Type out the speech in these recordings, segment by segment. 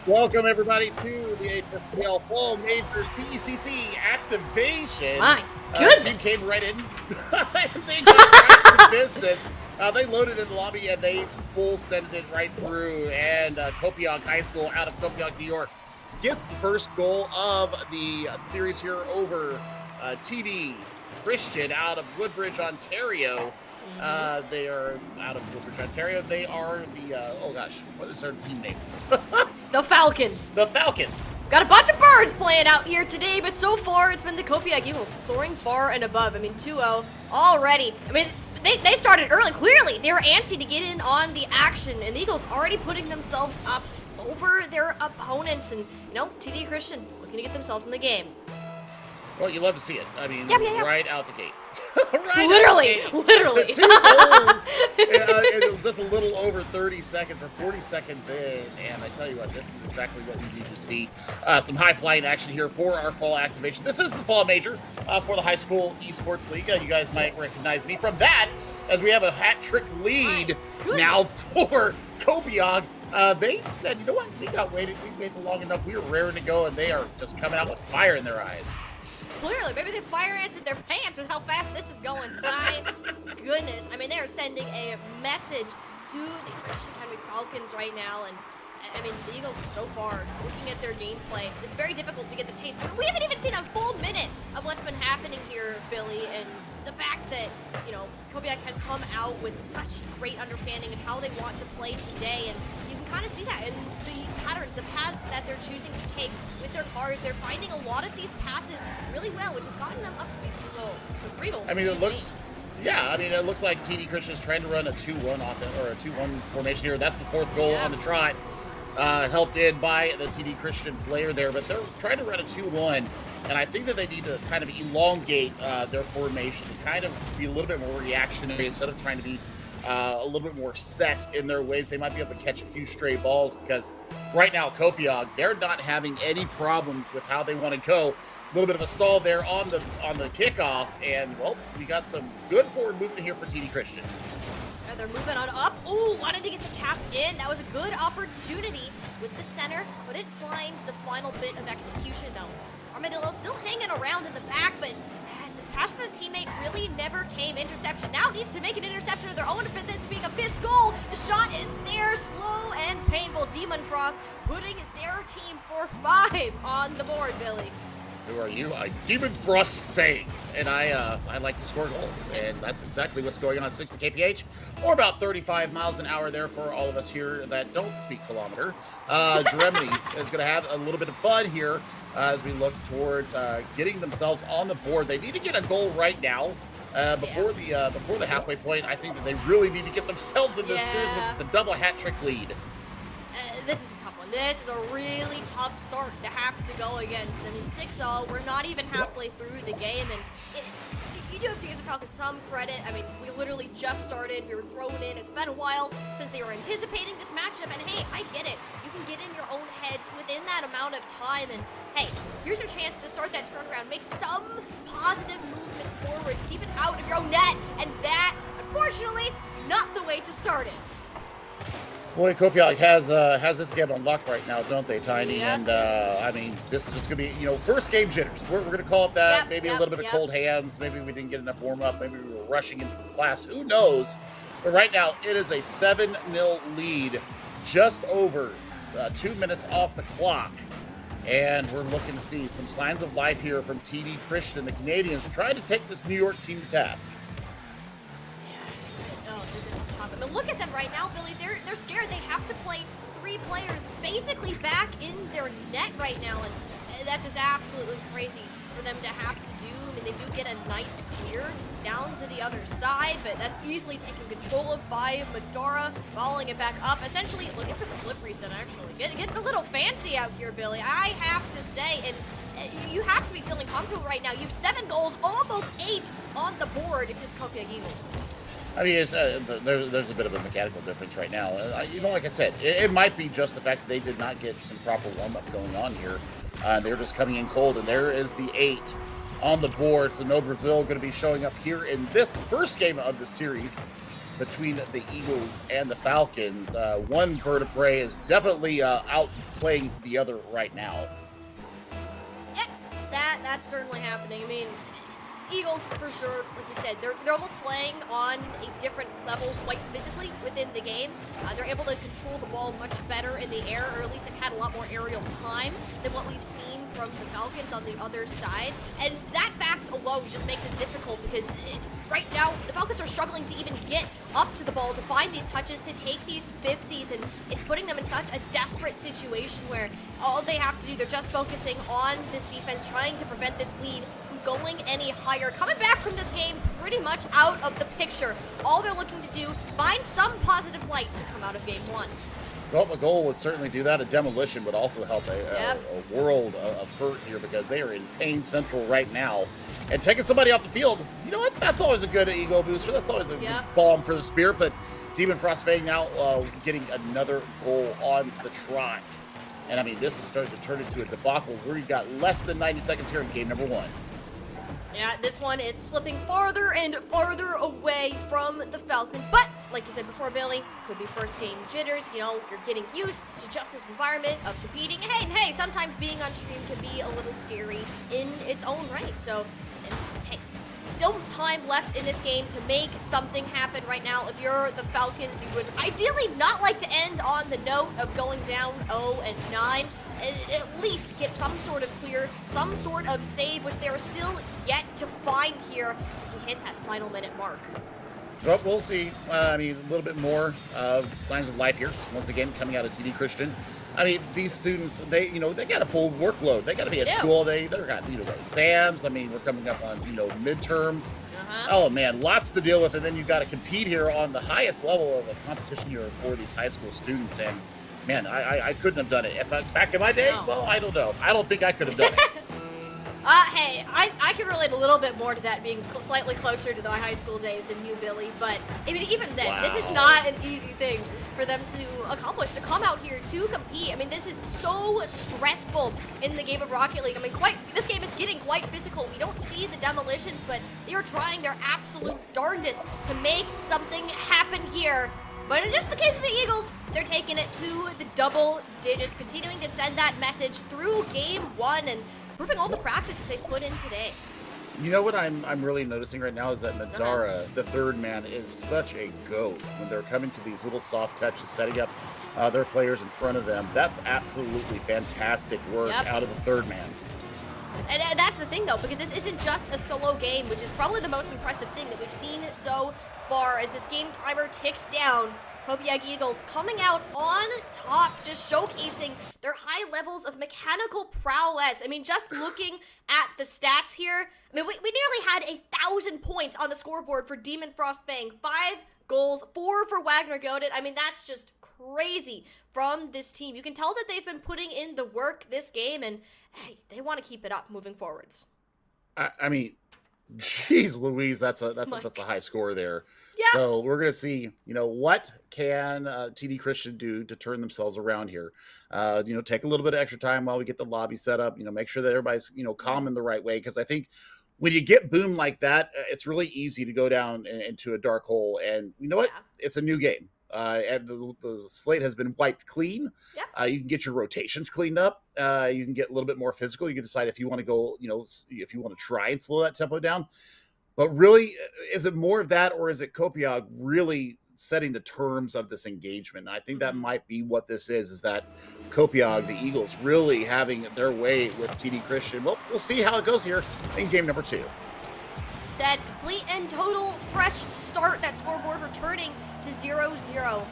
Welcome, everybody, to the HSEL Fall Majors CECC activation. My Team goodness. came right in. They got right to business. They loaded in the lobby and they full sended it right through. And Copiague High School out of Copiague, New York, gets the first goal of the series here over TD Christian out of Woodbridge, Ontario. They are out of Woodbridge, Ontario. They are the, what is their team name? The Falcons. The Falcons. Got a bunch of birds playing out here today, but so far it's been the Copiague Eagles soaring far and above. I mean, 2-0 already. I mean, they started early. Clearly, they were antsy to get in on the action, and the Eagles already putting themselves up over their opponents. And, TD Christian looking to get themselves in the game. Well, you love to see it. I mean, Yeah. right out the gate. Literally. 2 goals. It was just a little over 30 seconds or 40 seconds in. And I tell you what, this is exactly what we need to see. Some high-flying action here for our fall activation. This is the fall major for the High School Esports League. You guys might recognize me from that, as we have a hat-trick lead now for Copiague. They said, you know what, we waited long enough. We were raring to go, and they are just coming out with fire in their eyes. Clearly, maybe they fire ants in their pants with how fast this is going. My goodness. I mean, they are sending a message to the Christian Academy Falcons right now. And, I mean, the Eagles so far, looking at their gameplay, it's very difficult to get the taste. We haven't even seen a full minute of what's been happening here, Billy. And the fact that, Copiague has come out with such great understanding of how they want to play today. And you can kind of see that in the patterns, the paths that they're choosing to take with their cars. They're finding a lot of these passes really well, which has gotten them up to these 2 goals, or 3 goals. I mean, it looks like TD Christian is trying to run a 2-1 offense, or a 2-1 formation here. That's the 4th goal on the trot. Helped in by the TD Christian player there, but they're trying to run a 2-1, and I think that they need to kind of elongate their formation, kind of be a little bit more reactionary instead of trying to be a little bit more set in their ways. They might be able to catch a few stray balls, because right now Copiague, they're not having any problems with how they want to go. A little bit of a stall there on the kickoff, and well, we got some good forward movement here for TD Christian. They're moving on up. Ooh, wanted to get the tap in. That was a good opportunity with the center. Couldn't find the final bit of execution, though. Armadillo still hanging around in the back, but the pass from the teammate really never came. Interception. Now needs to make an interception of their own, but this being a 5th goal. The shot is there, slow and painful. Demon Frost putting their team for 5 on the board, Billy. Who are you? I'm Demon Frost Fang, and I like to score goals, and that's exactly what's going on at 60 kph, or about 35 miles an hour there for all of us here that don't speak kilometer. Germany is going to have a little bit of fun here as we look towards getting themselves on the board. They need to get a goal right now before the halfway point. I think that they really need to get themselves in this series, because it's a double hat-trick lead. This is a tough one. This is a really tough start to have to go against. I mean, 6-0, we're not even halfway through the game, and you do have to give the Falcons some credit. I mean, we literally just started. We were thrown in. It's been a while since they were anticipating this matchup, and hey, I get it. You can get in your own heads within that amount of time, and hey, here's your chance to start that turnaround. Make some positive movement forwards. Keep it out of your own net, and that, unfortunately, not the way to start it. Boy, Copiague has this game on lock right now, don't they, Tiny? Yes. And I mean, this is just gonna be first game jitters. We're gonna call it that. Maybe a little bit of cold hands. Maybe we didn't get enough warm up. Maybe we were rushing into the class. Who knows? But right now, it is a 7-0 lead, just over 2 minutes off the clock, and we're looking to see some signs of life here from TD Christian. The Canadians trying to take this New York team to task. I mean, look at them right now, Billy. They're scared. They have to play 3 players basically back in their net right now, and that's just absolutely crazy for them to have to do. I mean, they do get a nice clear down to the other side, but that's easily taken control of by Medora, following it back up. Essentially, looking for the flip reset, actually. Getting a little fancy out here, Billy, I have to say, and you have to be feeling comfortable right now. You have 7 goals, almost 8 on the board if you're the Copiague Eagles. I mean, there's a bit of a mechanical difference right now. Like I said, it might be just the fact that they did not get some proper warm-up going on here. They're just coming in cold, and there is the 8 on the board. So no Brazil going to be showing up here in this first game of the series. between the Eagles and the Falcons. One bird of prey is definitely outplaying the other right now. Yeah, that's certainly happening. I mean, Eagles, for sure, like you said, they're almost playing on a different level quite physically within the game. They're able to control the ball much better in the air, or at least they've had a lot more aerial time than what we've seen from the Falcons on the other side. And that fact alone just makes it difficult because right now, the Falcons are struggling to even get up to the ball to find these touches, to take these 50s, and it's putting them in such a desperate situation where all they have to do, they're just focusing on this defense, trying to prevent this lead going any higher. Coming back from this game pretty much out of the picture. All they're looking to do, find some positive light to come out of game one. Well, a goal would certainly do that. A demolition would also help a world of hurt here because they are in pain central right now. And taking somebody off the field, you know what? That's always a good ego booster. That's always a good balm for the spirit. But Demon Frost Fang now getting another goal on the trot. And I mean, this is starting to turn into a debacle. We've got less than 90 seconds here in game number one. Yeah, this one is slipping farther and farther away from the Falcons. But, like you said before, Billy, could be first game jitters. You know, you're getting used to just this environment of competing. And hey, sometimes being on stream can be a little scary in its own right. So, hey, still time left in this game to make something happen right now. If you're the Falcons, you would ideally not like to end on the note of going down 0-9. At least get some sort of clear, some sort of save, which they're still yet to find here as we hit that final minute mark. Well, we'll see. I mean, a little bit more signs of life here. Once again, coming out of TD Christian. I mean, these students, they got a full workload. They got to be at school. They've got, exams. I mean, we're coming up on, midterms. Oh, man, lots to deal with. And then you've got to compete here on the highest level of a competition here for these high school students. And man, I couldn't have done it. Back in my day, well, I don't know. I don't think I could have done it. Hey, I can relate a little bit more to that, being slightly closer to the high school days than you, Billy. But, I mean, even then, This is not an easy thing for them to accomplish, to come out here to compete. I mean, this is so stressful in the game of Rocket League. I mean, this game is getting quite physical. We don't see the demolitions, but they are trying their absolute darndest to make something happen here. But in just the case of the Eagles, they're taking it to the double digits, continuing to send that message through game one and proving all the practice that they put in today. You know what I'm really noticing right now is that Madara, the third man, is such a goat when they're coming to these little soft touches, setting up their players in front of them. That's absolutely fantastic work out of the third man. And that's the thing, though, because this isn't just a solo game, which is probably the most impressive thing that we've seen so far as this game timer ticks down. Copiag Eagles coming out on top, just showcasing their high levels of mechanical prowess. I mean, just looking at the stats here, I mean, we nearly had 1,000 points on the scoreboard for Demon Frost Fang. 5 goals, 4 for Wagner Goated. I mean, that's just crazy from this team. You can tell that they've been putting in the work this game, and hey, they want to keep it up moving forwards. I mean, jeez Louise, that's a high score there. Yeah. So we're gonna see, what can TD Christian do to turn themselves around here. Take a little bit of extra time while we get the lobby set up. Make sure that everybody's calm in the right way, because I think when you get boomed like that, it's really easy to go down into a dark hole. And you know what? It's a new game. And the slate has been wiped clean. You can get your rotations cleaned up. You can get a little bit more physical. You can decide if you want to go, if you want to try and slow that tempo down. But really, is it more of that, or is it Copiag really setting the terms of this engagement? And I think that might be what this is that Copiag, the Eagles, really having their way with TD Christian. Well, we'll see how it goes here in game number 2. Said complete and total fresh start. That scoreboard returning to 0-0.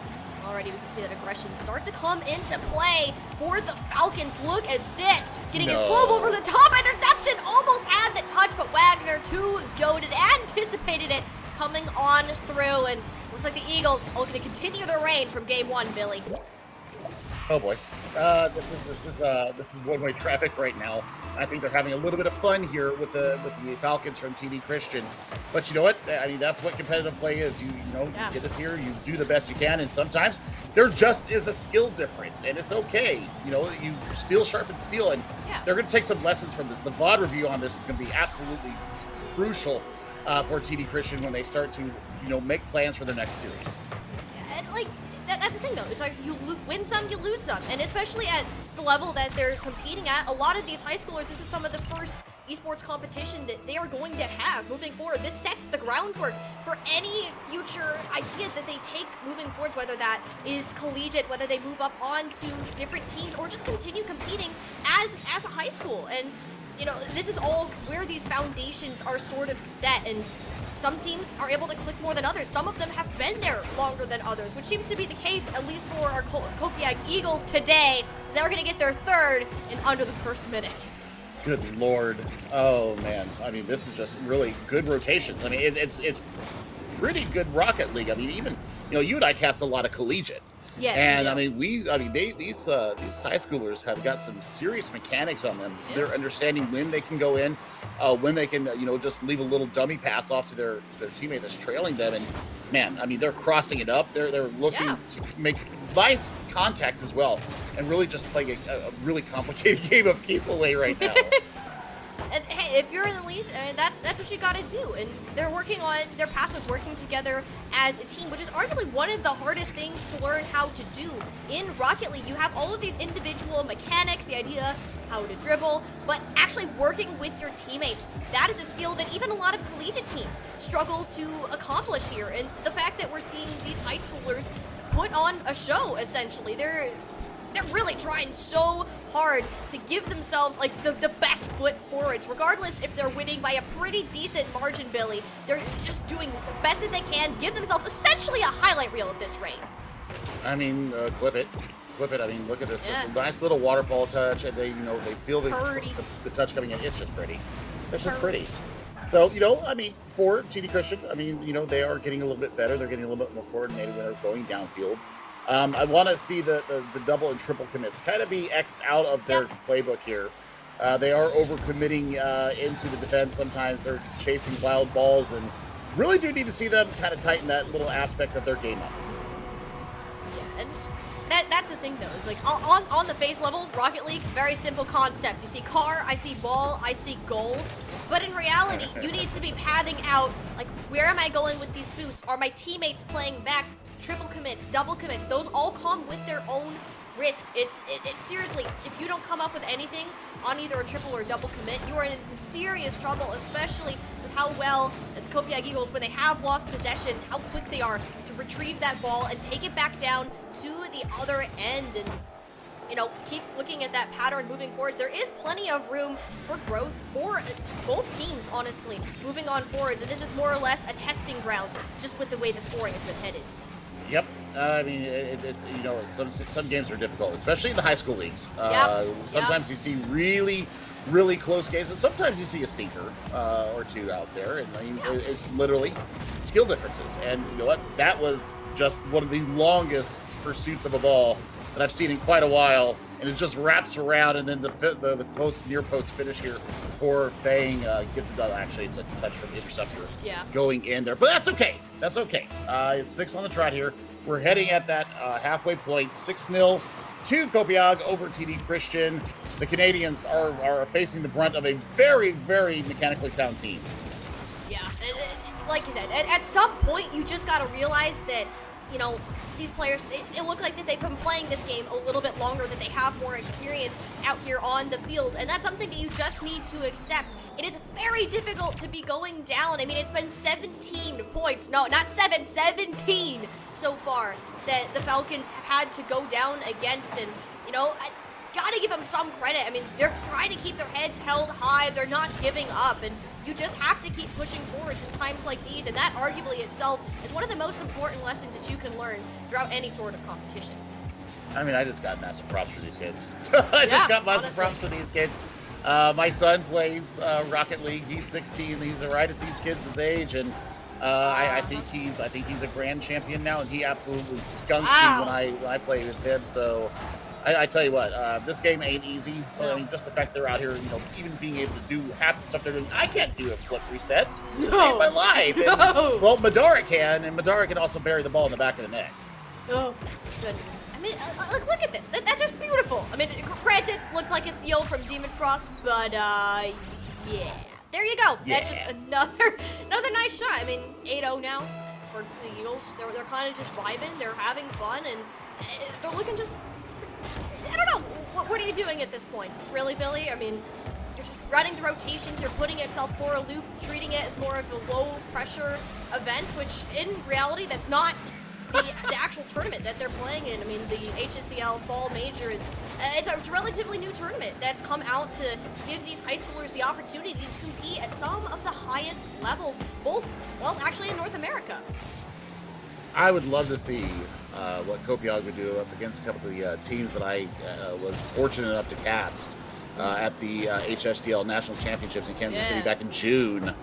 Already we can see that aggression start to come into play for the Falcons. Look at this. Getting a slope over the top. Interception. Almost had the touch, but Wagner too goated, anticipated it coming on through. And looks like the Eagles are going to continue their reign from game 1, Billy. Oh boy, this is one-way traffic right now. I think they're having a little bit of fun here with the Falcons from TD Christian. But you know what? I mean, that's what competitive play is. You get up here, you do the best you can, and sometimes there just is a skill difference, and it's okay. You steel sharpens steel, and they're going to take some lessons from this. The VOD review on this is going to be absolutely crucial for TD Christian when they start to, make plans for their next series. And like that's the thing though. It's like you win some, you lose some, and especially at the level that they're competing at, a lot of these high schoolers, this is some of the first esports competition that they are going to have moving forward. This sets the groundwork for any future ideas that they take moving forwards, whether that is collegiate, whether they move up onto different teams, or just continue competing as a high school. And this is all where these foundations are sort of set, and some teams are able to click more than others. Some of them have been there longer than others, which seems to be the case, at least for our Copiag Eagles today. They're going to get their third in under the first minute. Good Lord. Oh, man. I mean, this is just really good rotations. I mean, it's pretty good Rocket League. I mean, even, you and I cast a lot of collegiate. Yes. And I mean, these high schoolers have got some serious mechanics on them. Yeah. They're understanding when they can go in, when they can, just leave a little dummy pass off to their teammate that's trailing them. And man, I mean, they're crossing it up. They're looking to make nice contact as well, and really just playing a really complicated game of keep away right now. And hey, if you're in the lead, that's what you got to do. And they're working on their passes, working together as a team, which is arguably one of the hardest things to learn how to do in Rocket League. You have all of these individual mechanics, the idea how to dribble, but actually working with your teammates, that is a skill that even a lot of collegiate teams struggle to accomplish here. And the fact that we're seeing these high schoolers put on a show, essentially, they're really trying so hard to give themselves like the best foot forwards, regardless if they're winning by a pretty decent margin, Billy. They're just doing the best that they can, give themselves essentially a highlight reel at this rate. I mean, clip it. I mean, look at this. Yeah. It's a nice little waterfall touch, and they feel the touch coming in. It's just pretty. It's just pretty. So, I mean, for TD Christian, I mean, they are getting a little bit better. They're getting a little bit more coordinated when they're going downfield. I want to see the double and triple commits kind of be X'd out of their playbook here. They are overcommitting into the defense. Sometimes they're chasing wild balls, and really do need to see them kind of tighten that little aspect of their game up. Yeah, and that's the thing though, is like on the face level, Rocket League, very simple concept. You see car, I see ball, I see goal. But in reality, you need to be pathing out, like, where am I going with these boosts? Are my teammates playing back? Triple commits, double commits, those all come with their own risk. It's seriously, if you don't come up with anything on either a triple or a double commit, you are in some serious trouble, especially with how well the Copiag Eagles, when they have lost possession, how quick they are to retrieve that ball and take it back down to the other end. And keep looking at that pattern moving forwards. There is plenty of room for growth for both teams, honestly, moving on forwards. And this is more or less a testing ground, just with the way the scoring has been headed. Yep. I mean, it's some games are difficult, especially in the high school leagues. Sometimes you see really, really close games, and sometimes you see a stinker or two out there. And I mean, it's literally skill differences. And you know what? That was just one of the longest pursuits of a ball that I've seen in quite a while, and it just wraps around, and then the close near post finish here for Fang gets it done. Actually, it's a touch from the interceptor going in there, but that's okay. That's okay. It's 6 on the trot here. We're heading at that halfway point, 6-0 to Copiag over TD Christian. The Canadians are facing the brunt of a very, very mechanically sound team. Yeah, like you said, at some point you just got to realize that, these players, it look like that they've been playing this game a little bit longer, that they have more experience out here on the field, and that's something that you just need to accept. It is very difficult to be going down. I mean, it's been 17 points. No, not 7, 17 so far that the Falcons have had to go down against, and, I gotta give them some credit. I mean, they're trying to keep their heads held high. They're not giving up, and you just have to keep pushing forwards in times like these, and that arguably itself is one of the most important lessons that you can learn throughout any sort of competition. I mean, I just got massive props for these kids. Props for these kids. My son plays Rocket League. He's 16. He's right at these kids' age, and I think he's a grand champion now, and he absolutely skunks me when I play with him. So I tell you what, this game ain't easy. So, I mean, just the fact they're out here, even being able to do half the stuff they're doing. I can't do a flip reset to save my life. And, well, Madara can, and Madara can also bury the ball in the back of the net. Oh, goodness. I mean, look at this. That's just beautiful. I mean, granted, looks like a steal from Demon Frost, but, yeah. there you go. Yeah. That's just another nice shot. I mean, 8-0 now for the Eagles. They're kind of just vibing. They're having fun, and they're looking just. I don't know. What are you doing at this point? Really, Billy? I mean, you're just running the rotations. You're putting yourself for a loop, treating it as more of a low-pressure event, which in reality, that's not the actual tournament that they're playing in. I mean, the HSEL Fall Major is it's a relatively new tournament that's come out to give these high schoolers the opportunity to compete at some of the highest levels, both, well, actually in North America. I would love to see what Copiague would do up against a couple of the teams that I was fortunate enough to cast at the HSTL National Championships in Kansas City back in June.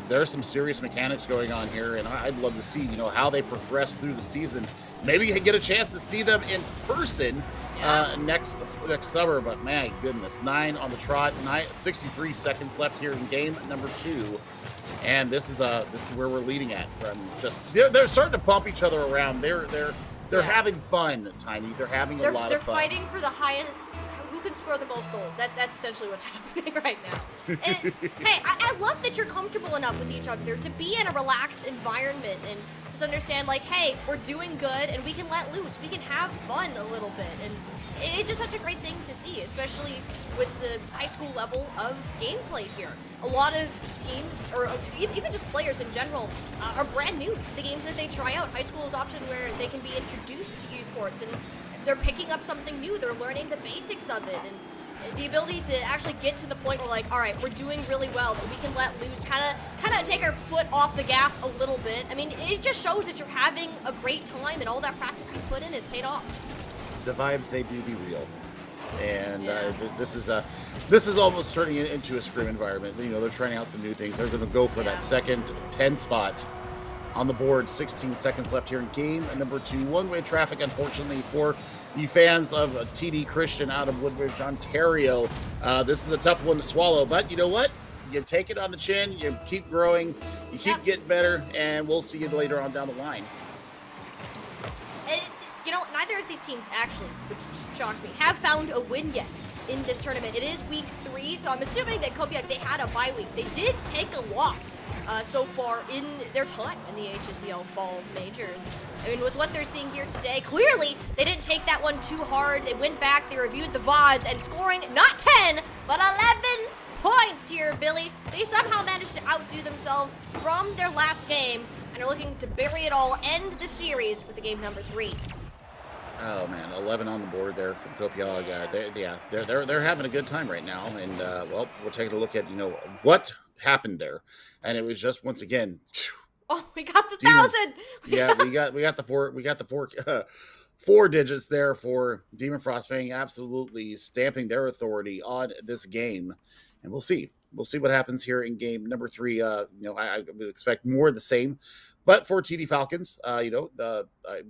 There's some serious mechanics going on here, and I'd love to see, how they progress through the season. Maybe get a chance to see them in person next summer. But my goodness, 9 on the trot, 63 seconds left here in game number 2. And this is where we're leading at. They're starting to bump each other around. They're having fun, Tiny. They're having a lot of fun. They're fighting for the highest. Who can score the most goals? That's essentially what's happening right now. And, hey, I love that you're comfortable enough with each other to be in a relaxed environment and just understand, like, hey, we're doing good and we can let loose. We can have fun a little bit. And it's just such a great thing to see, especially with the high school level of gameplay here. A lot of teams, or even just players in general, are brand new to the games that they try out. High school is often where they can be introduced to esports, and they're picking up something new. They're learning the basics of it, and the ability to actually get to the point where, like, all right, we're doing really well, but we can let loose, kind of take our foot off the gas a little bit. I mean, it just shows that you're having a great time, and all that practice you put in has paid off. The vibes, they do be real. And this is almost turning it into a scrim environment. They're trying out some new things. They're going to go for that second 10 spot on the board. 16 seconds left here in game number 2. One-way traffic, unfortunately, for the fans of TD Christian out of Woodbridge, Ontario. This is a tough one to swallow, but you know what? You take it on the chin, you keep growing, you keep getting better, and we'll see you later on down the line. Neither of these teams actually, which shocks me, have found a win yet in this tournament. It is week 3, so I'm assuming that Copiague, they had a bye week. They did take a loss so far in their time in the HSEL Fall Major. I mean, with what they're seeing here today, clearly they didn't take that one too hard. They went back, they reviewed the VODs, and scoring not 10, but 11 points here, Billy. They somehow managed to outdo themselves from their last game, and are looking to bury it all, end the series with the game number 3. Oh man, 11 on the board there from Copiague. They're having a good time right now, and we're taking a look at what happened there, and it was just once again. Oh, we got the 1,000. We got the 4 digits there for Demon Frostfang, absolutely stamping their authority on this game, and we'll see. We'll see what happens here in game number 3. I would expect more of the same. But for TD Falcons, I'm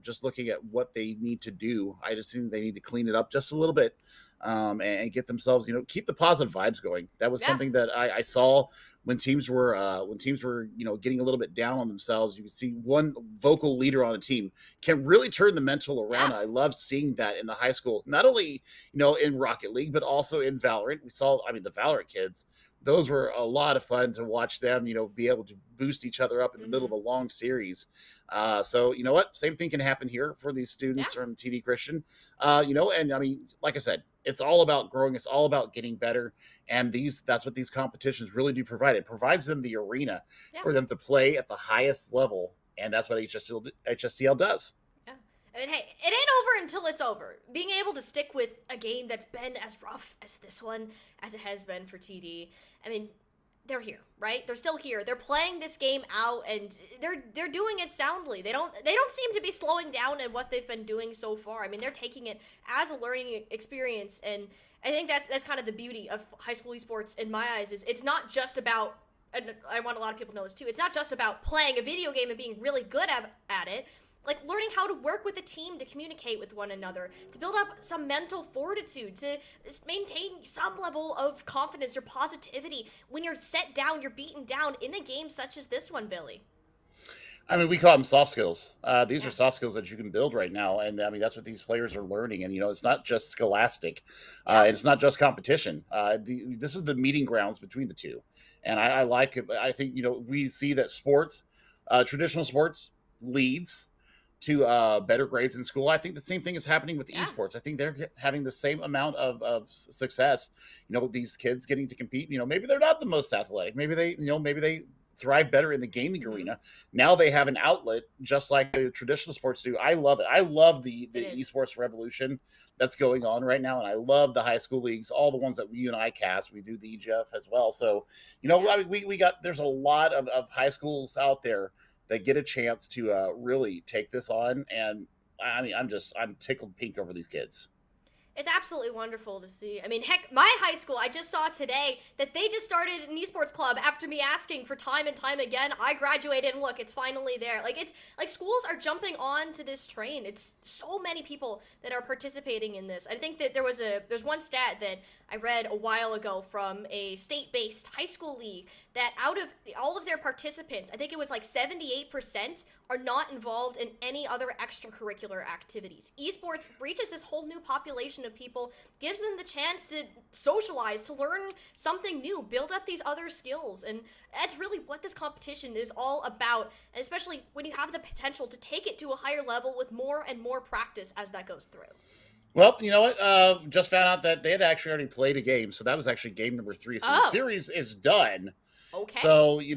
just looking at what they need to do. I just think they need to clean it up just a little bit and get themselves, keep the positive vibes going. That was something that I saw when teams were, getting a little bit down on themselves. You can see one vocal leader on a team can really turn the mental around. I love seeing that in the high school, not only, in Rocket League, but also in Valorant. We saw, the Valorant kids, those were a lot of fun to watch them, be able to boost each other up in the middle of a long series. So, you know what? Same thing can happen here for these students from TD Christian. Like I said, it's all about growing. It's all about getting better. And that's what these competitions really do provide. It provides them the arena for them to play at the highest level. And that's what HSCL does. I mean, hey, it ain't over until it's over. Being able to stick with a game that's been as rough as this one, as it has been for TD, I mean, they're here, right? They're still here. They're playing this game out, and they're doing it soundly. They don't seem to be slowing down in what they've been doing so far. I mean, they're taking it as a learning experience, and I think that's kind of the beauty of high school esports in my eyes. Is it's not just about, and I want a lot of people to know this too, it's not just about playing a video game and being really good at it. Like, learning how to work with a team to communicate with one another, to build up some mental fortitude, to maintain some level of confidence or positivity when you're set down, you're beaten down in a game such as this one, Billy. I mean, we call them soft skills. These are Yeah. soft skills that you can build right now, and I mean that's what these players are learning. And it's not just scholastic, Yeah. and it's not just competition. This is the meeting grounds between the two, and I like it. I think we see that sports, traditional sports, leads to better grades in school. I think the same thing is happening with Yeah. esports. I think they're having the same amount of success. These kids getting to compete. Maybe they're not the most athletic. Maybe they thrive better in the gaming Mm-hmm. arena. Now they have an outlet just like the traditional sports do. I love it. I love the It is. esports revolution that's going on right now, and I love the high school leagues, all the ones that you and I cast. We do the EGF as well. So Yeah. I mean, we got there's a lot of high schools out there that get a chance to really take this on, and I mean I'm tickled pink over these kids. It's absolutely wonderful to see. I mean, heck, my high school, I just saw today that they just started an esports club after me asking for time and time again. I graduated and look, it's finally there. Like, it's like schools are jumping on to this train. It's so many people that are participating in this. I think that there's one stat that I read a while ago from a state-based high school league that out of all of their participants, I think it was like 78% are not involved in any other extracurricular activities. Esports reaches this whole new population of people, gives them the chance to socialize, to learn something new, build up these other skills, and that's really what this competition is all about, especially when you have the potential to take it to a higher level with more and more practice as that goes through. Well, you know what? Just found out that they had actually already played a game, so that was actually game number 3. So the Oh, series is done. okay. So we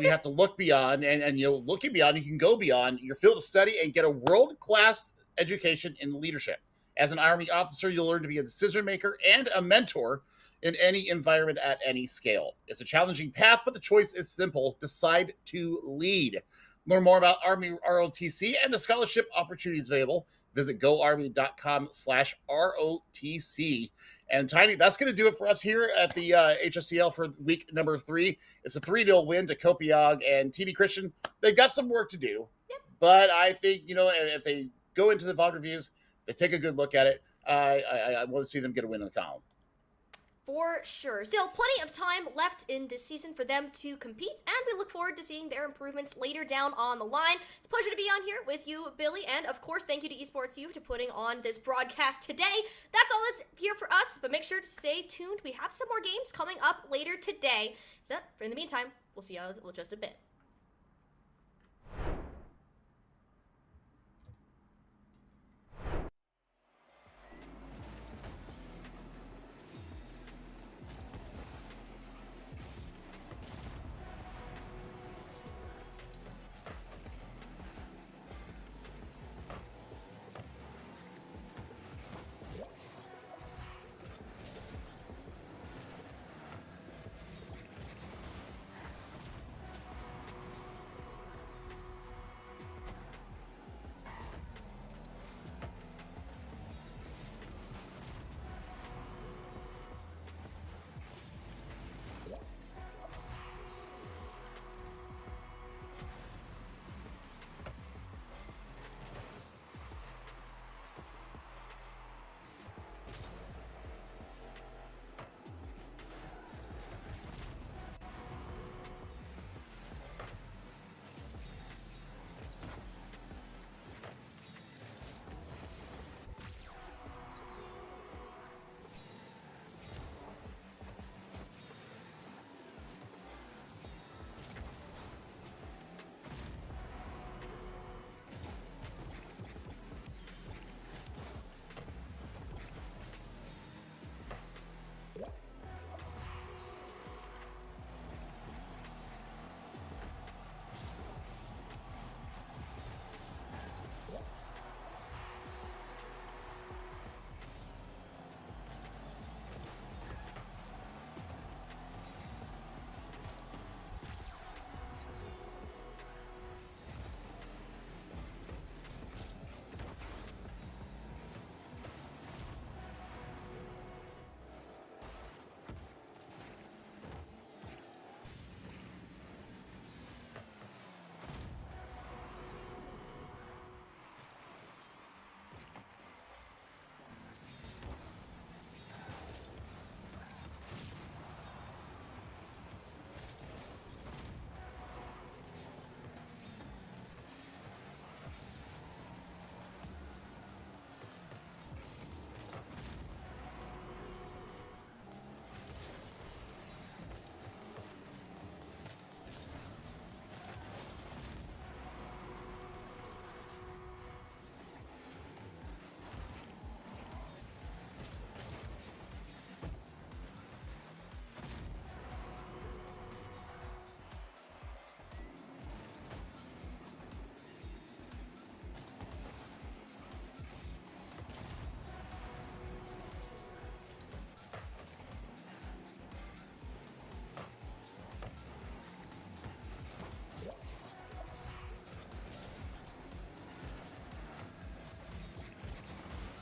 have to look beyond, and looking beyond, you can go beyond your field of study and get a world-class education in leadership. As an Army officer, you'll learn to be a decision maker and a mentor in any environment at any scale. It's a challenging path, but the choice is simple: decide to lead. Learn more about Army ROTC and the scholarship opportunities available. Visit goarmy.com/ROTC. And Tiny, that's going to do it for us here at the HSEL for week number 3. It's a 3-0 win to Copiag and TD Christian. They've got some work to do, but I think, if they go into the VOD reviews, they take a good look at it. I want to see them get a win in the column. For sure. Still, plenty of time left in this season for them to compete, and we look forward to seeing their improvements later down on the line. It's a pleasure to be on here with you, Billy, and of course, thank you to Esports U for putting on this broadcast today. That's all that's here for us, but make sure to stay tuned. We have some more games coming up later today. So, in the meantime, we'll see you in just a bit.